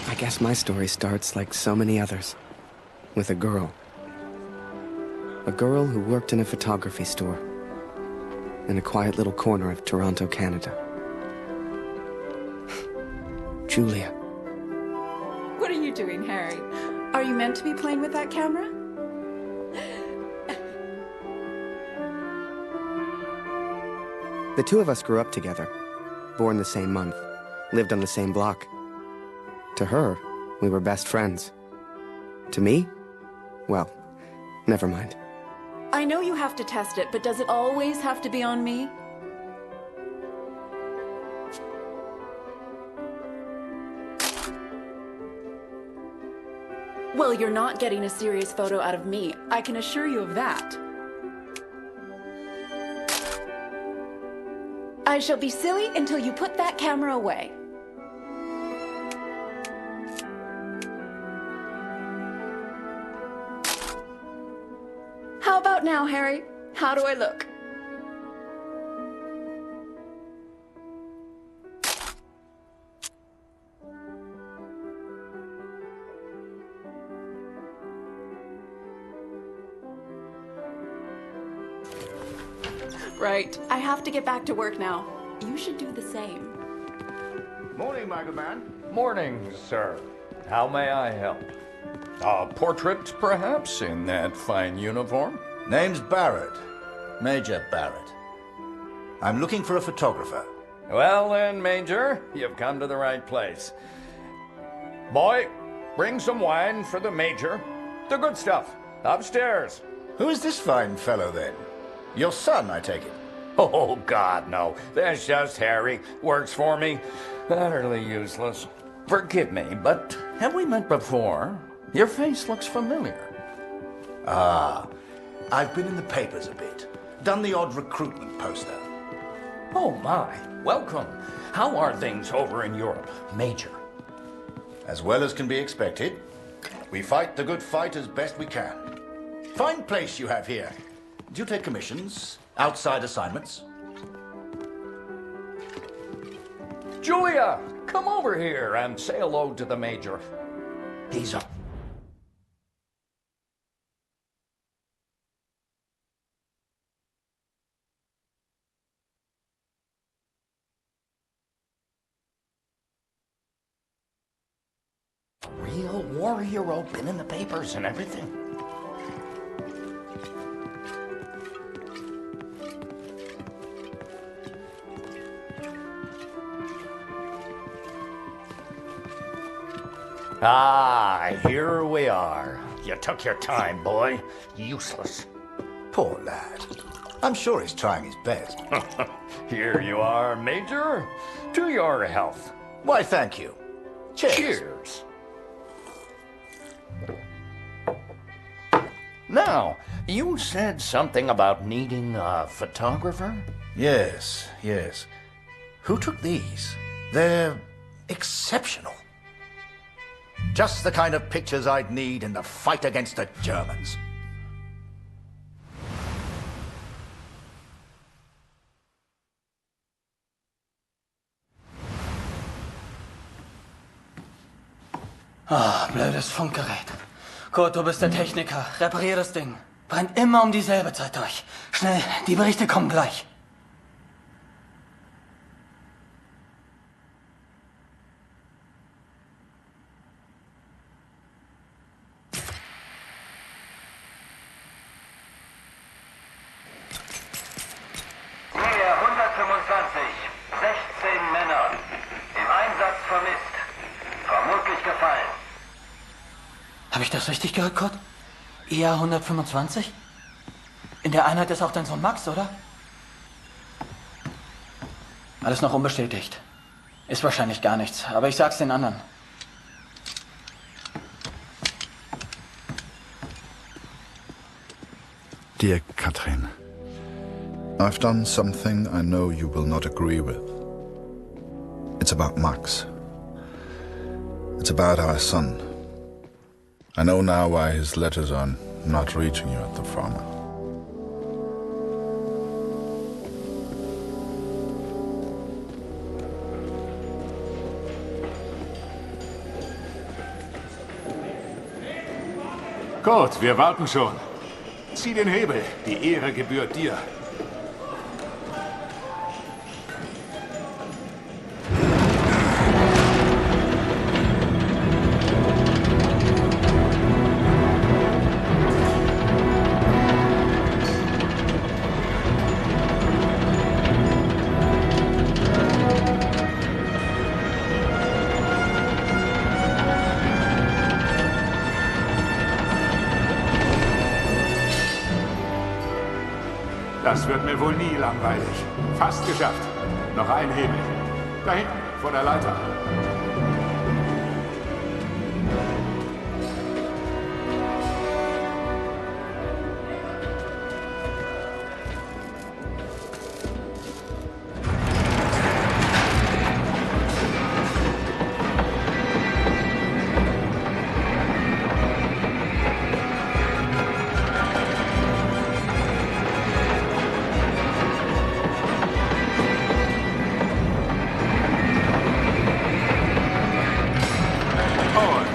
I guess my story starts like so many others, with a girl. A girl who worked in a photography store in a quiet little corner of Toronto, Canada. Julia. What are you doing, Harry? Are you meant to be playing with that camera? The two of us grew up together, born the same month, lived on the same block. To her, we were best friends. To me? Well, never mind. I know you have to test it, but does it always have to be on me? Well, you're not getting a serious photo out of me. I can assure you of that. I shall be silly until you put that camera away. How about now, Harry? How do I look? Right. I have to get back to work now. You should do the same. Morning, Michael Man. Morning, sir. How may I help? A portrait, perhaps, in that fine uniform? Name's Barrett. Major Barrett. I'm looking for a photographer. Well then, Major, you've come to the right place. Boy, bring some wine for the Major. The good stuff. Upstairs. Who is this fine fellow, then? Your son, I take it. Oh, God, no. That's just Harry. Works for me. Utterly useless. Forgive me, but have we met before? Your face looks familiar. Ah, I've been in the papers a bit. Done the odd recruitment poster. Oh, my. Welcome. How are things over in Europe, Major? As well as can be expected. We fight the good fight as best we can. Fine place you have here. Do you take commissions? Outside assignments? Julia, come over here and say hello to the Major. He's a... real war hero, been in the papers and everything. Ah, here we are. You took your time, boy. Useless. Poor lad. I'm sure he's trying his best. Here you are, Major. To your health. Why, thank you. Cheers. Cheers. Now, You said something about needing a photographer? Yes, yes. Who took these? They're exceptional. Just the kind of pictures I'd need in the fight against the Germans. Ah, blödes Funkgerät. Kurt, du bist der Techniker. Reparier das Ding. Brennt immer um dieselbe Zeit durch. Schnell, die Berichte kommen gleich. Nähe 125, 16 Männer. Im Einsatz vermisst. Vermutlich gefallen. Habe ich das richtig gehört, Kurt? IA 125? In der Einheit ist auch dein Sohn Max, oder? Alles noch unbestätigt. Ist wahrscheinlich gar nichts, aber ich sag's den anderen. Dear Katrin, I've done something I know you will not agree with. It's about Max. It's about our son. I know now why his letters are not reaching you at the farm. Kurt, wir warten schon. Zieh den Hebel. Die Ehre gebührt dir. Das wird mir wohl nie langweilig. Fast geschafft. Noch ein Hebel. Da hinten, vor der Leiter.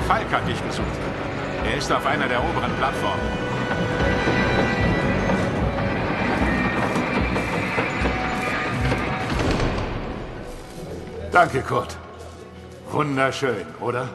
Falk hat dich gesucht. Er ist auf einer der oberen Plattformen. Danke, Kurt. Wunderschön, oder?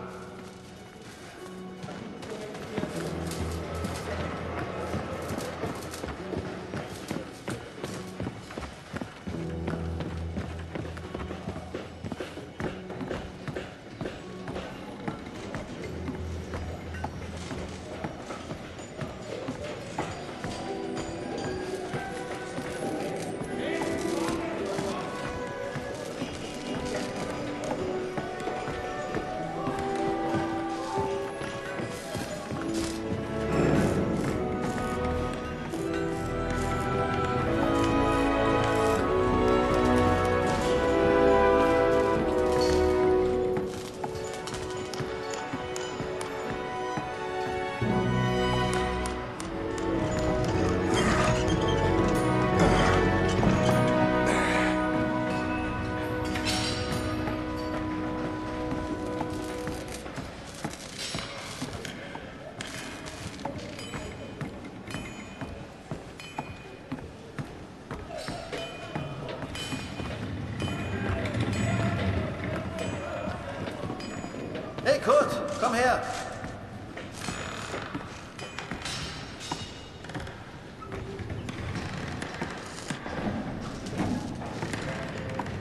Hey Kurt, komm her!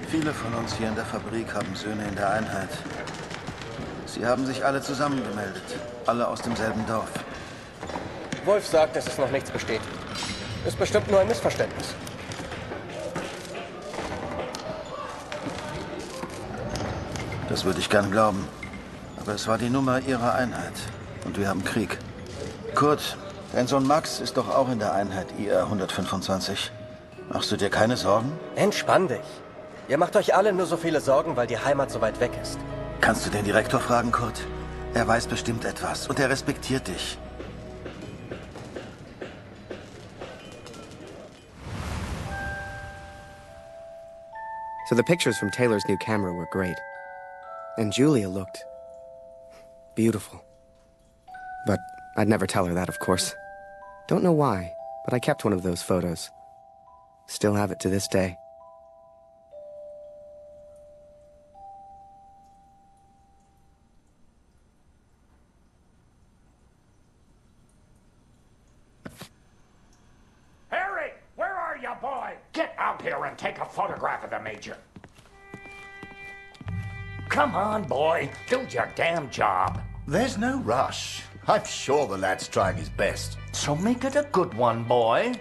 Viele von uns hier in der Fabrik haben Söhne in der Einheit. Sie haben sich alle zusammengemeldet. Alle aus demselben Dorf. Wolf sagt, dass es noch nichts besteht. Ist bestimmt nur ein Missverständnis. Das würde ich gern glauben. Aber es war die Nummer ihrer Einheit. Und wir haben Krieg. Kurt, Dein Sohn Max ist doch auch in der Einheit IR 125. Machst du dir keine Sorgen? Entspann dich. Ihr macht euch alle nur so viele Sorgen, weil die Heimat so weit weg ist. Kannst du den Direktor fragen, Kurt? Er weiß bestimmt etwas und er respektiert dich. So the pictures from Taylor's new camera were great. And Julia looked beautiful. But I'd never tell her that, of course. Don't know why, but I kept one of those photos. Still have it to this day. Harry, where are you, boy? Get out here and take a photograph of the Major. Come on, boy. Do your damn job. There's no rush. I'm sure the lad's trying his best. So make it a good one, boy.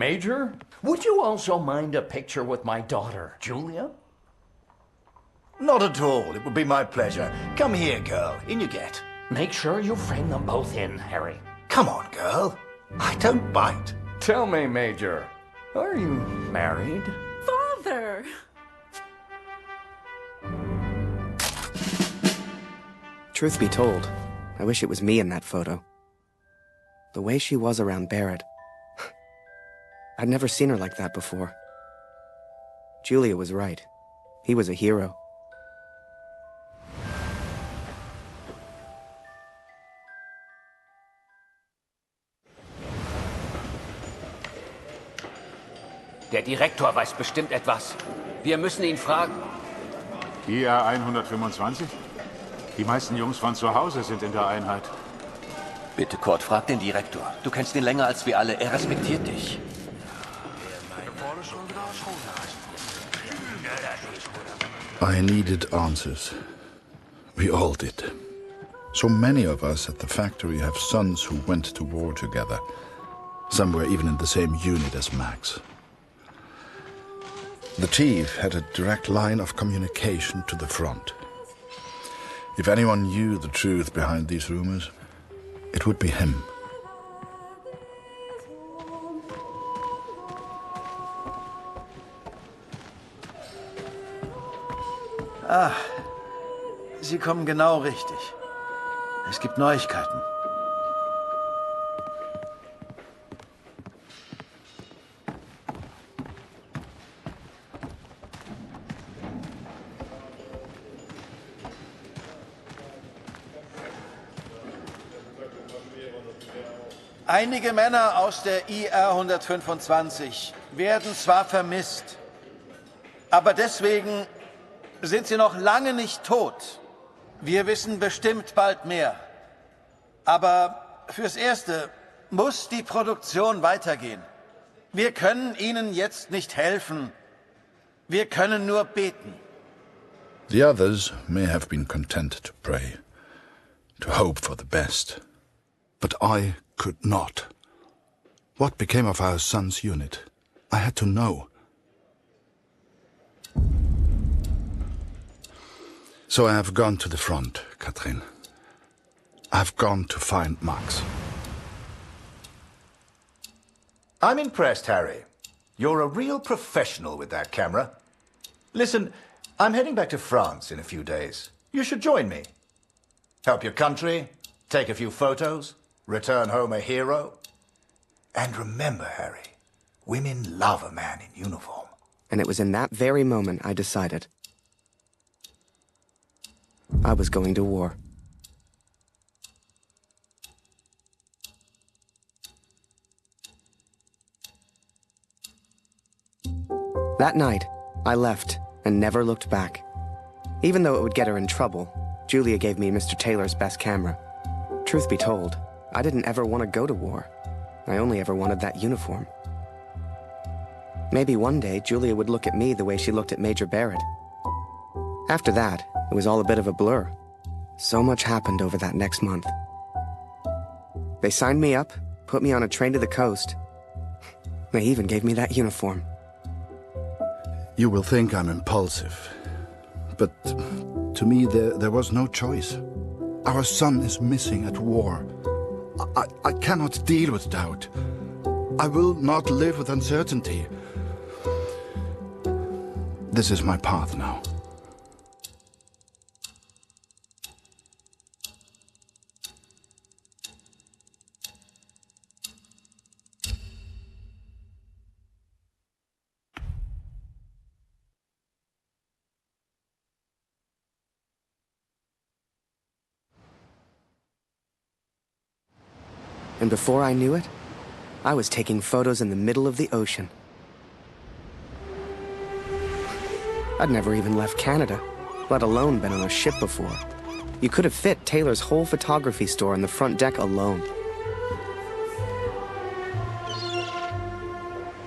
Major, would you also mind a picture with my daughter, Julia? Not at all. It would be my pleasure. Come here, girl. In you get. Make sure you frame them both in, Harry. Come on, girl. I don't bite. Tell me, Major, are you married? Father! Truth be told, I wish it was me in that photo. The way she was around Barrett. I'd never seen her like that before. Julia was right. He was a hero. Der Direktor weiß bestimmt etwas. Wir müssen ihn fragen. IR 125? Die meisten Jungs von zu Hause sind in der Einheit. Bitte, Kurt, frag den Direktor. Du kennst ihn länger als wir alle. Er respektiert dich. I needed answers. We all did. So many of us at the factory have sons who went to war together. Some were even in the same unit as Max. The chief had a direct line of communication to the front. If anyone knew the truth behind these rumors, it would be him. Ah, Sie kommen genau richtig. Es gibt Neuigkeiten. Einige Männer aus der IR 125 werden zwar vermisst, aber deswegen sind sie noch lange nicht tot. Wir wissen bestimmt bald mehr. Aber fürs Erste muss die Produktion weitergehen. Wir können Ihnen jetzt nicht helfen. Wir können nur beten. The others may have been content to pray, to hope for the best. But I could not. What became of our son's unit? I had to know. So I have gone to the front, Katrin. I have gone to find Max. I'm impressed, Harry. You're a real professional with that camera. Listen, I'm heading back to France in a few days. You should join me. Help your country, take a few photos, return home a hero. And remember, Harry, women love a man in uniform. And it was in that very moment I decided I was going to war. That night, I left and never looked back. Even though it would get her in trouble, Julia gave me Mr. Taylor's best camera. Truth be told, I didn't ever want to go to war. I only ever wanted that uniform. Maybe one day Julia would look at me the way she looked at Major Barrett. After that, it was all a bit of a blur. So much happened over that next month. They signed me up, put me on a train to the coast. They even gave me that uniform. You will think I'm impulsive, but to me there was no choice. Our son is missing at war. I cannot deal with doubt. I will not live with uncertainty. This is my path now. And before I knew it, I was taking photos in the middle of the ocean. I'd never even left Canada, let alone been on a ship before. You could have fit Taylor's whole photography store on the front deck alone.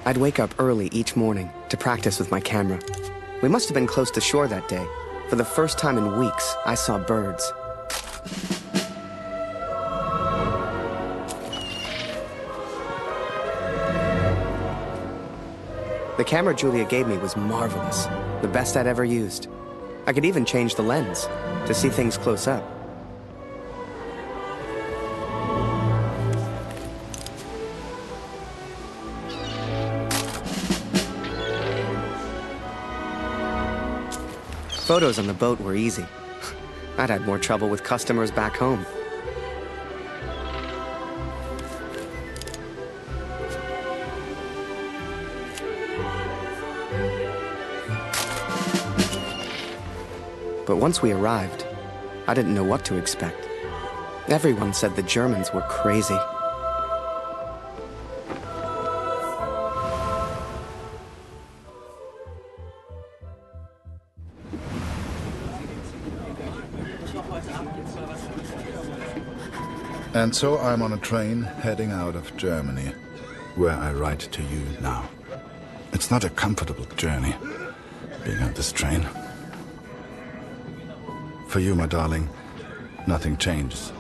I'd wake up early each morning to practice with my camera. We must have been close to shore that day. For the first time in weeks, I saw birds. The camera Julia gave me was marvelous, the best I'd ever used. I could even change the lens to see things close up. Photos on the boat were easy. I'd had more trouble with customers back home. But once we arrived, I didn't know what to expect. Everyone said the Germans were crazy. And so I'm on a train heading out of Germany, where I write to you now. It's not a comfortable journey, being on this train. For you, my darling, nothing changes.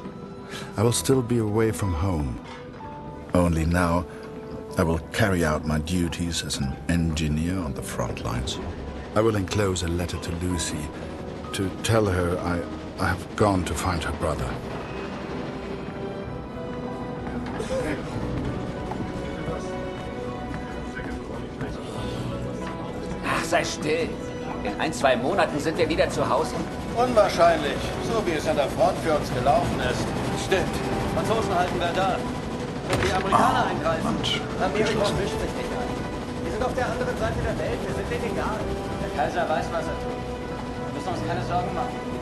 I will still be away from home. Only now, I will carry out my duties as an engineer on the front lines. I will enclose a letter to Lucy to tell her I have gone to find her brother. Ach, sei still. In 1-2 Monaten sind wir wieder zu Hause. Unwahrscheinlich, so wie es an der Front für uns gelaufen ist. Stimmt. Franzosen halten Verdun. Wenn die Amerikaner eingreifen, Amerika mischt sich nicht ein. Wir sind auf der anderen Seite der Welt, wir sind denen egal. Der Kaiser weiß, was er tut. Wir müssen uns keine Sorgen machen.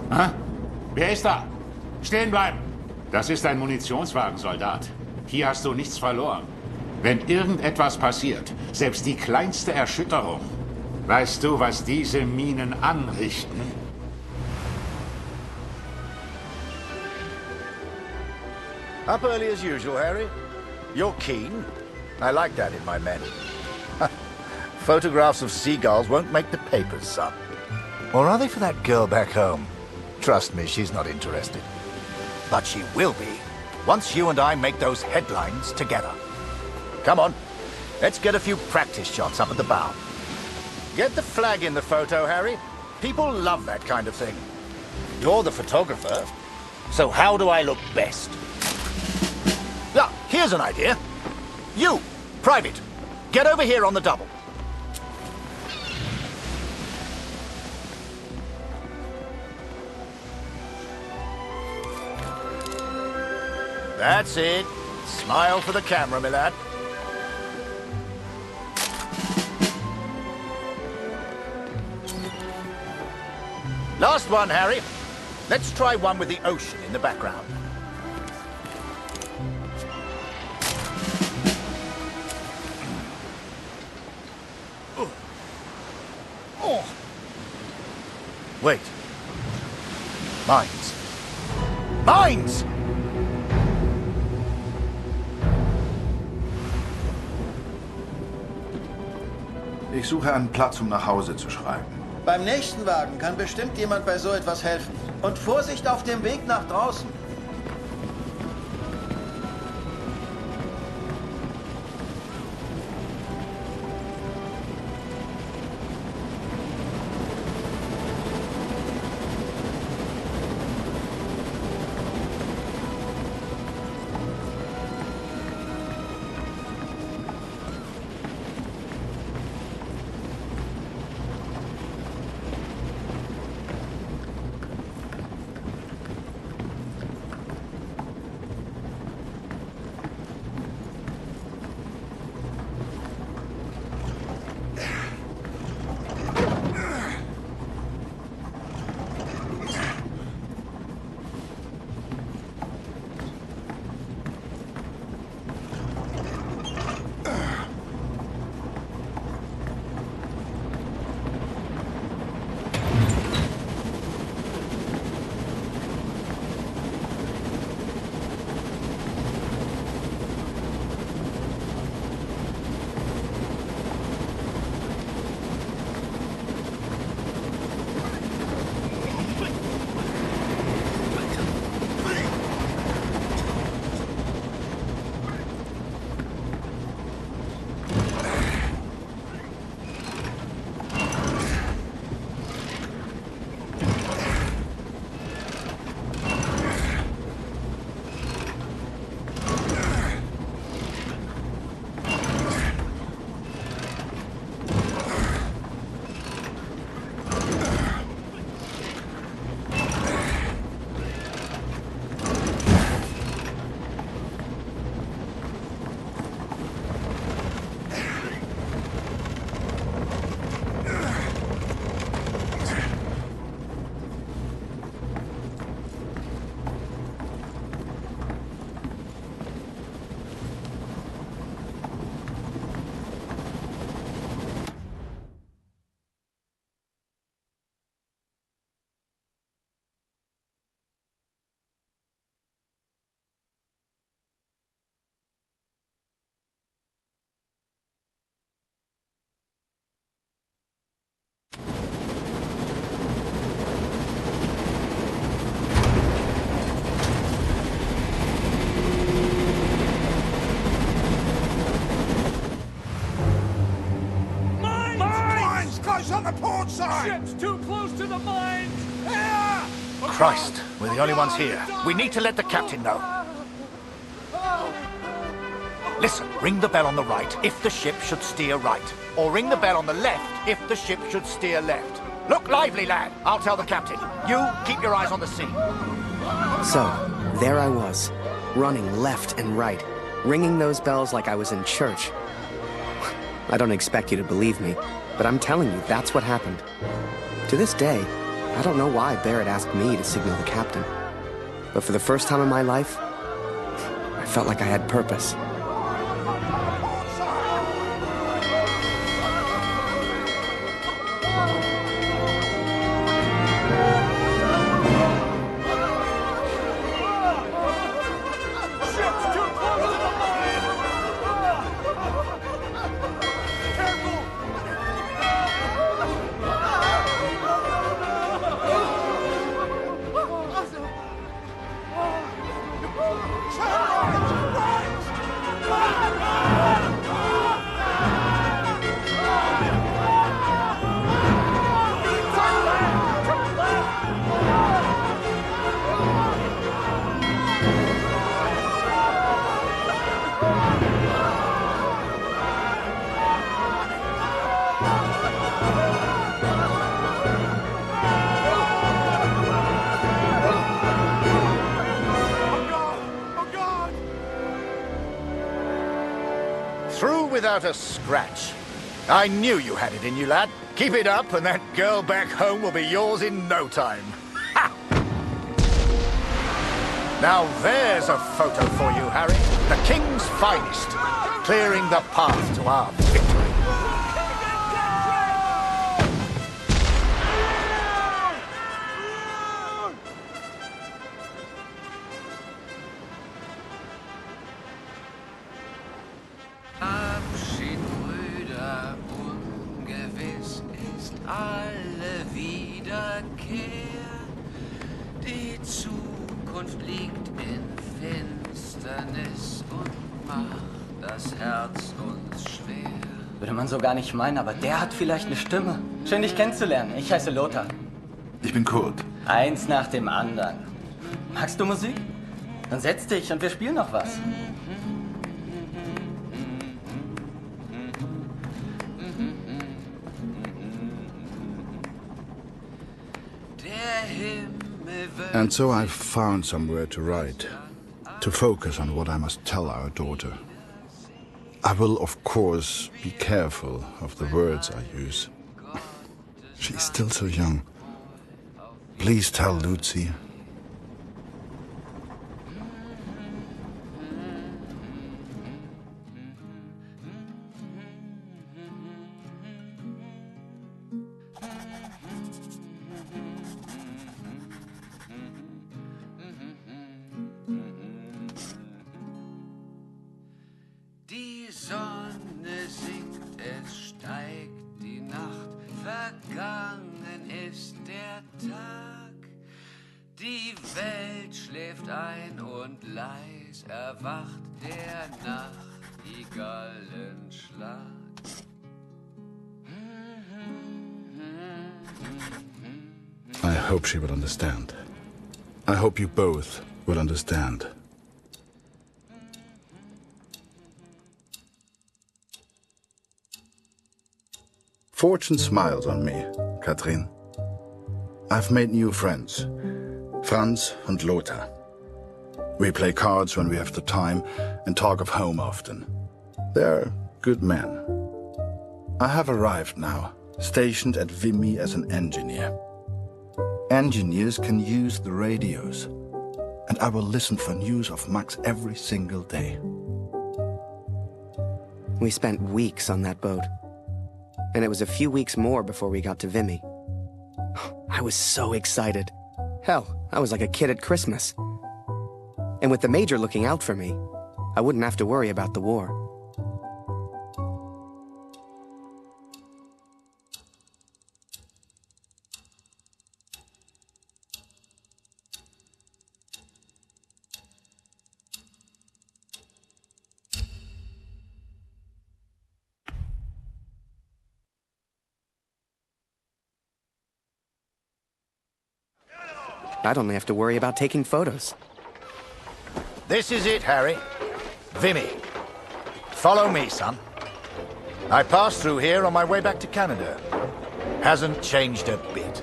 Ha? Wer ist da? Stehen bleiben! Das ist ein Munitionswagen, Soldat. Hier hast du nichts verloren. Wenn irgendetwas passiert, selbst die kleinste Erschütterung, weißt du, was diese Minen anrichten? Up early as usual, Harry. You're keen. I like that in my men. Photographs of seagulls won't make the papers, son. Or are they for that girl back home? Trust me, she's not interested. But she will be, once you and I make those headlines together. Come on, let's get a few practice shots up at the bow. Get the flag in the photo, Harry. People love that kind of thing. You're the photographer, so how do I look best? Ah, here's an idea. You, Private, get over here on the double. That's it. Smile for the camera, my lad. Last one, Harry. Let's try one with the ocean in the background. Oh. Wait. Mines. Mines! Ich suche einen Platz, um nach Hause zu schreiben. Beim nächsten Wagen kann bestimmt jemand bei so etwas helfen. Und Vorsicht auf dem Weg nach draußen. Ship's too close to the mines! Christ, we're the only ones here. We need to let the captain know. Listen, ring the bell on the right if the ship should steer right. Or ring the bell on the left if the ship should steer left. Look lively, lad. I'll tell the captain. You, keep your eyes on the sea. So, there I was, running left and right, ringing those bells like I was in church. I don't expect you to believe me, but I'm telling you, that's what happened. To this day, I don't know why Barrett asked me to signal the captain. But for the first time in my life, I felt like I had purpose. Through without a scratch. I knew you had it in you, lad. Keep it up, and that girl back home will be yours in no time. Ha! Now there's a photo for you, Harry. The King's finest, clearing the path to our victory. Abschied, Brüder, ungewiss ist alle Wiederkehr. Die Zukunft liegt in Finsternis und macht das Herz uns schwer. Würde man so gar nicht meinen, aber der hat vielleicht eine Stimme. Schön, dich kennenzulernen. Ich heiße Lothar. Ich bin Kurt. Eins nach dem anderen. Magst du Musik? Dann setz dich und wir spielen noch was. And so I've found somewhere to write, to focus on what I must tell our daughter. I will, of course, be careful of the words I use. She's still so young. Please tell Lucy. Die Sonne sinkt, es steigt die Nacht, vergangen ist der Tag. Die Welt schläft ein und leis erwacht der Nachtigallenschlag. I hope she will understand. I hope you both will understand. Fortune smiles on me, Katrin. I've made new friends, Franz and Lothar. We play cards when we have the time and talk of home often. They're good men. I have arrived now, stationed at Vimy as an engineer. Engineers can use the radios, and I will listen for news of Max every single day. We spent weeks on that boat. And it was a few weeks more before we got to Vimy. I was so excited. Hell, I was like a kid at Christmas. And with the Major looking out for me, I wouldn't have to worry about the war. I'd only have to worry about taking photos. This is it, Harry. Vimy. Follow me, son. I passed through here on my way back to Canada. Hasn't changed a bit.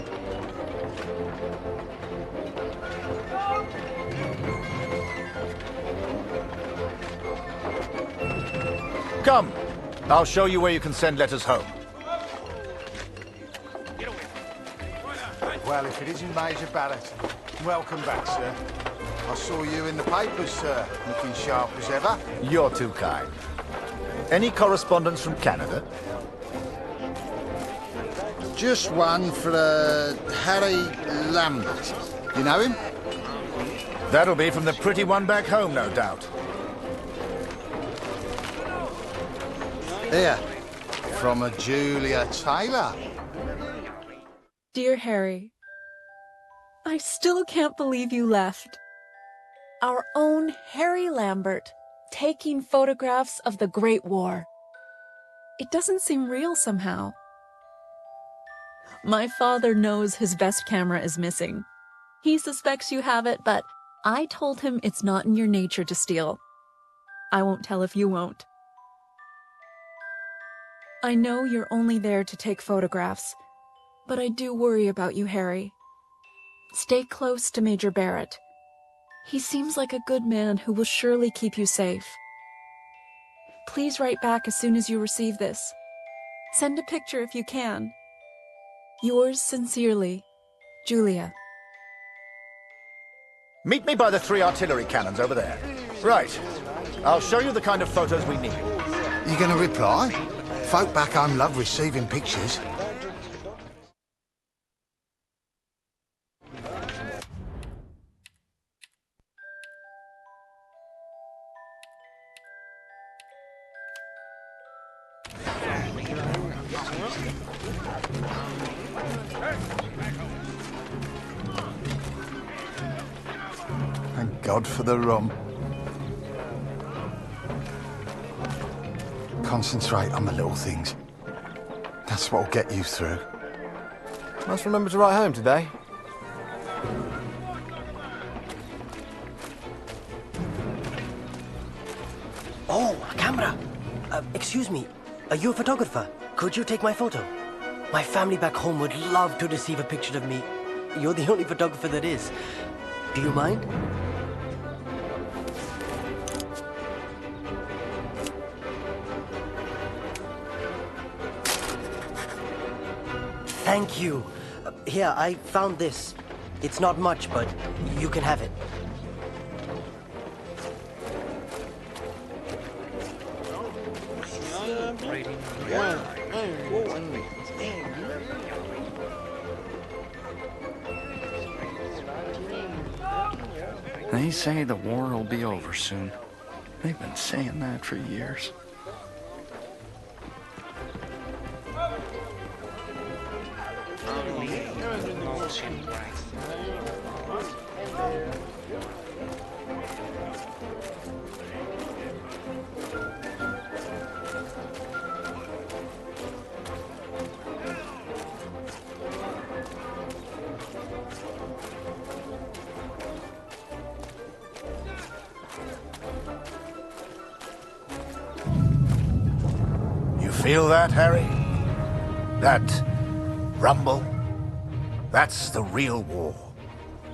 Come. I'll show you where you can send letters home. Well, if it isn't Major Barrett, welcome back, sir. I saw you in the papers, sir, looking sharp as ever. You're too kind. Any correspondence from Canada? Just one for Harry Lambert. You know him? That'll be from the pretty one back home, no doubt. Here, from a Julia Taylor. Dear Harry, I still can't believe you left. Our own Harry Lambert, taking photographs of the Great War. It doesn't seem real somehow. My father knows his best camera is missing. He suspects you have it, but I told him it's not in your nature to steal. I won't tell if you won't. I know you're only there to take photographs, but I do worry about you, Harry. Stay close to Major Barrett. He seems like a good man who will surely keep you safe. Please write back as soon as you receive this. Send a picture if you can. Yours sincerely, Julia. Meet me by the 3 artillery cannons over there. Right. I'll show you the kind of photos we need. You gonna reply? Folk back home love receiving pictures. Thank God for the rum. Concentrate on the little things. That's what'll get you through. Must remember to write home today. Oh, a camera. Excuse me, are you a photographer? Could you take my photo? My family back home would love to receive a picture of me. You're the only photographer that is. Do you mind? Thank you. Here, I found this. It's not much, but you can have it. They say the war will be over soon. They've been saying that for years. Feel that, Harry? That rumble? That's the real war.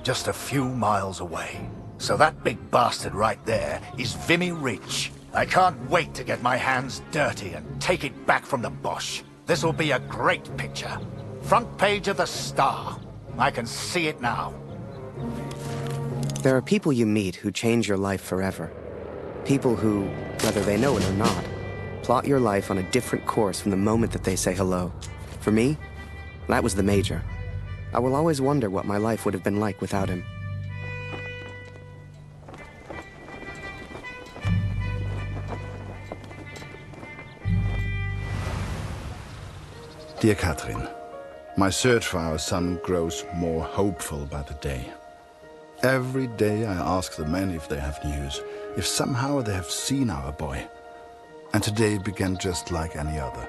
Just a few miles away. So that big bastard right there is Vimy Ridge. I can't wait to get my hands dirty and take it back from the Boche. This'll be a great picture. Front page of the Star. I can see it now. There are people you meet who change your life forever. People who, whether they know it or not, plot your life on a different course from the moment that they say hello. For me, that was the Major. I will always wonder what my life would have been like without him. Dear Catherine, my search for our son grows more hopeful by the day. Every day I ask the men if they have news, if somehow they have seen our boy. And today began just like any other.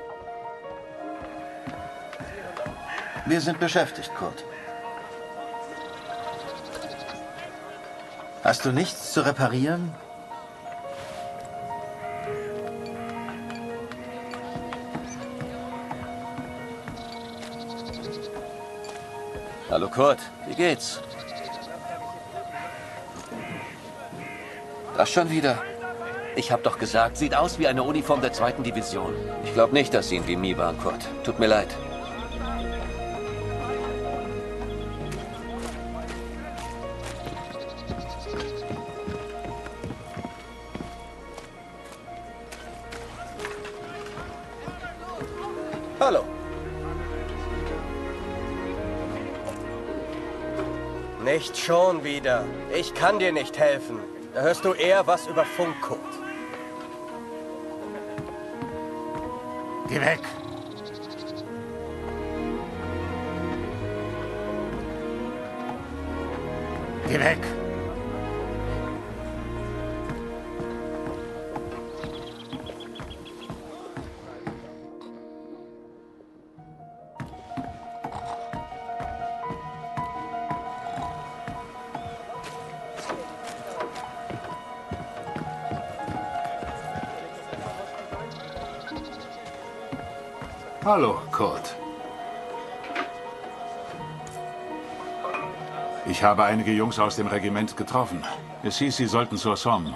Wir sind beschäftigt, Kurt. Hast du nichts zu reparieren? Hallo Kurt, wie geht's? Das schon wieder? Ich hab doch gesagt, sieht aus wie eine Uniform der 2. Division. Ich glaube nicht, dass Sie in Vimy waren, Kurt. Tut mir leid. Hallo. Nicht schon wieder. Ich kann dir nicht helfen. Da hörst du eher was über Funk, Kurt. Geh weg! Geh weg! Hallo, Kurt. Ich habe einige Jungs aus dem Regiment getroffen. Es hieß, sie sollten zur Somme.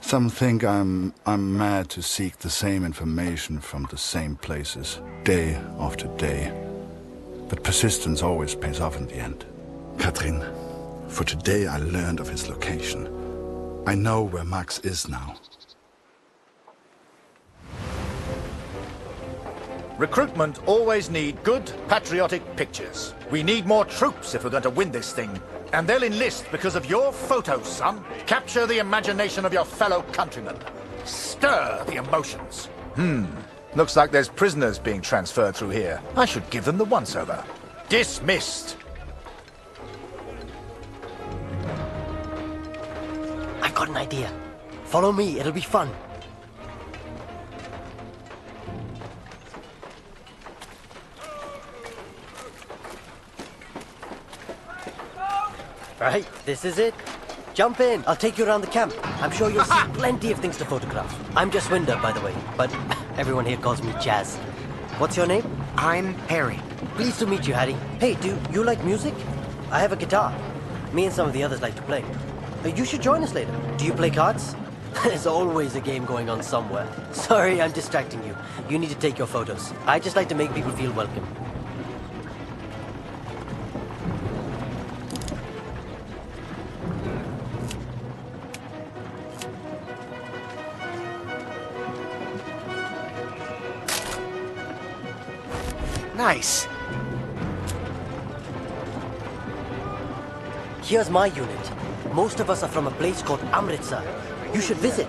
Some think I'm mad to seek the same information from the same places, day after day. But persistence always pays off in the end. Katrin, for today I learned of his location. I know where Max is now. Recruitment always need good, patriotic pictures. We need more troops if we're going to win this thing. And they'll enlist because of your photos, son. Capture the imagination of your fellow countrymen. Stir the emotions. Looks like there's prisoners being transferred through here. I should give them the once-over. Dismissed. I've got an idea. Follow me, it'll be fun. Right, this is it. Jump in. I'll take you around the camp. I'm sure you'll see plenty of things to photograph. I'm just Winder, by the way, but everyone here calls me Jazz. What's your name? I'm Harry. Pleased to meet you, Harry. Hey, do you like music? I have a guitar. Me and some of the others like to play. You should join us later. Do you play cards? There's always a game going on somewhere. Sorry, I'm distracting you. You need to take your photos. I just like to make people feel welcome. Nice. Here's my unit. Most of us are from a place called Amritsar. You should visit.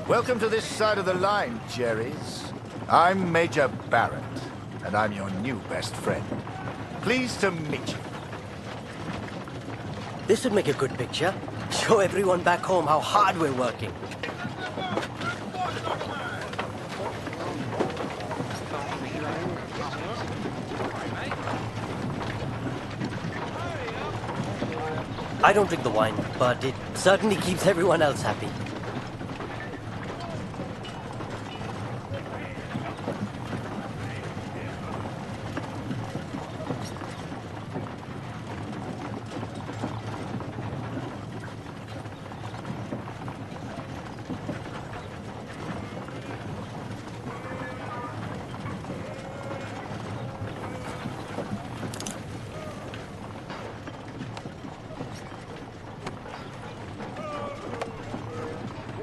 Welcome to this side of the line, Jerry's. I'm Major Barrett, and I'm your new best friend. Pleased to meet you. This would make a good picture. Show everyone back home how hard we're working. I don't drink the wine, but it certainly keeps everyone else happy.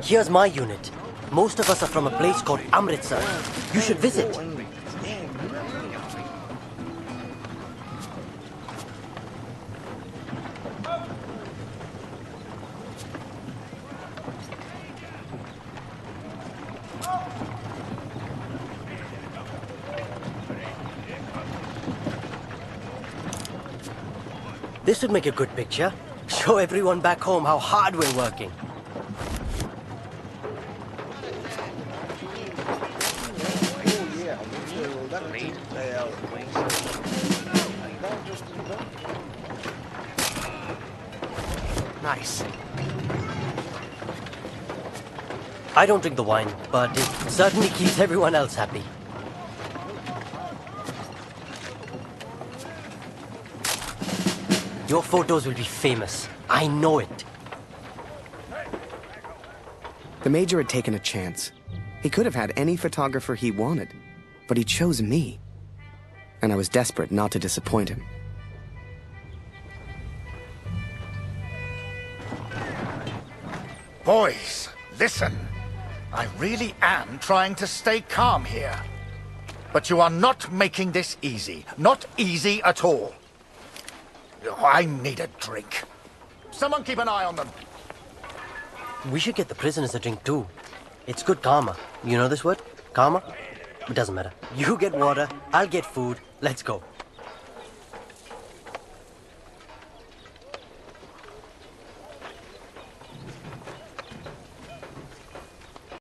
Here's my unit. Most of us are from a place called Amritsar. You should visit. This would make a good picture. Show everyone back home how hard we're working. Nice. I don't drink the wine, but it certainly keeps everyone else happy. Your photos will be famous. I know it. The Major had taken a chance. He could have had any photographer he wanted, but he chose me. And I was desperate not to disappoint him. Boys, listen. I really am trying to stay calm here. But you are not making this easy. Not easy at all. I need a drink. Someone keep an eye on them. We should get the prisoners a drink too. It's good karma. You know this word? Karma? It doesn't matter. You get water, I'll get food. Let's go.